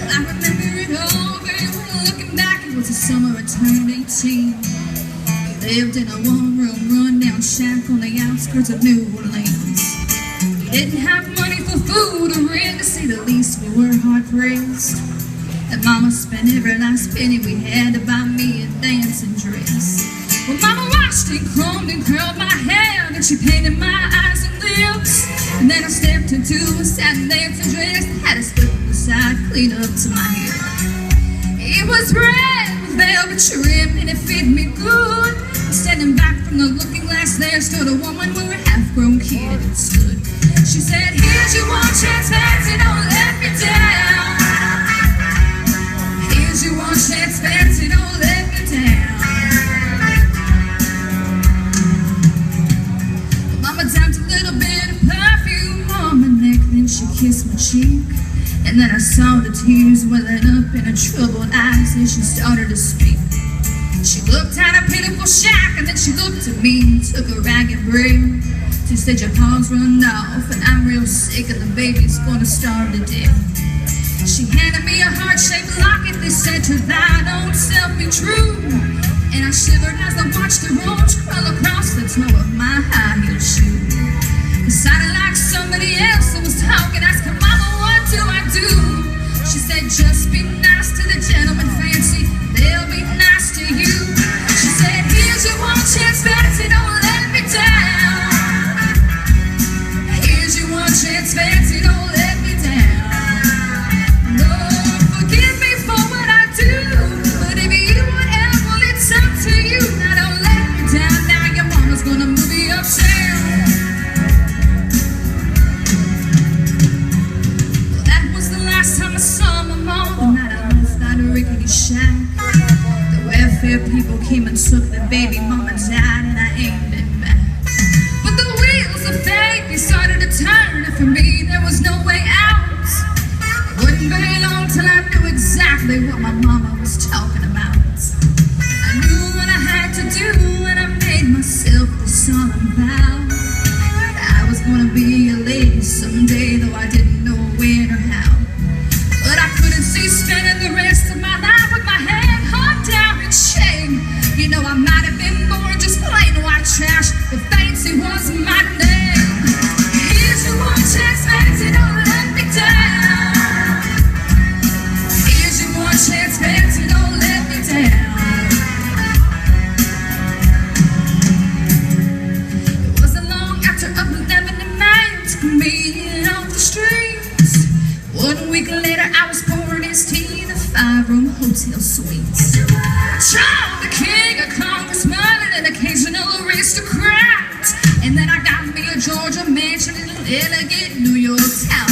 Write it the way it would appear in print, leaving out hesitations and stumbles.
I remember it all very well. Looking back, it was the summer I turned 18. We lived in a one-room, run-down shack on the outskirts of New Orleans. We didn't have money for food or rent, to say the least. We were hard-pressed. And Mama spent every last penny we had to buy me a dancing dress. Well, Mama washed and combed and curled my hair, then she painted my eyes and lips. And then I stepped into a satin dancing dress that had a split on the side, clean up to my hair. It was red with velvet trim and it fit me good. Standing back from the looking glass, there stood a woman with a half-grown kid and stood. She said, "Here's your one chance, fancy, don't let me down. Here's your one chance, fancy, don't let me down." Mama dabbed a little bit of perfume on my neck, then she kissed my cheek. And then I saw the tears welling up in her troubled eyes as she started to speak. She looked at a pitiful shack, and then she looked at me and took a ragged breath. She said, "Your pa's run off, and I'm real sick, and the baby's gonna starve to death." She handed me a heart-shaped locket that said, "To thine own self be true." And I shivered as I watched the rose crawl across the toe of my high-heeled shoe. It sounded like somebody else that was talking, asking, "Mama, what do I do?" She said, "Just be nice to the gentleman, fancy. They'll be nice to you." She said, "Here's your one chance, fancy, don't let me down. Here's your one chance, fancy, don't let me down. Lord, forgive me for what I do, but if you would ever, it's up to you. Now don't let me down, now your mama's gonna move you uptown." Well, that was the last time I saw my mom, the night I left that rickety shack. The welfare people came and took the baby, mama died, and I ain't been back. But the wheels of fate, they started to turn, and for me there was no way out. It wasn't very long till I knew exactly what my mama was talking about. I knew what I had to do, and I made myself the solemn vow that I was gonna be a lady someday, though I didn't know when or how. But I couldn't see spending the rest of my life with my head hung down in shame. You know, I might have been born just plain white trash, but fancy was my name. Here's your one chance, fancy, don't let me down. Here's your one chance, fancy, don't let me down. It wasn't long after up 11 and man took me off the streets. 1 week later, I was pouring his tea in a 5-room hotel suite. Charmed the king, a congressman, and an occasional aristocrat. And then I got me a Georgia mansion in an elegant New York town.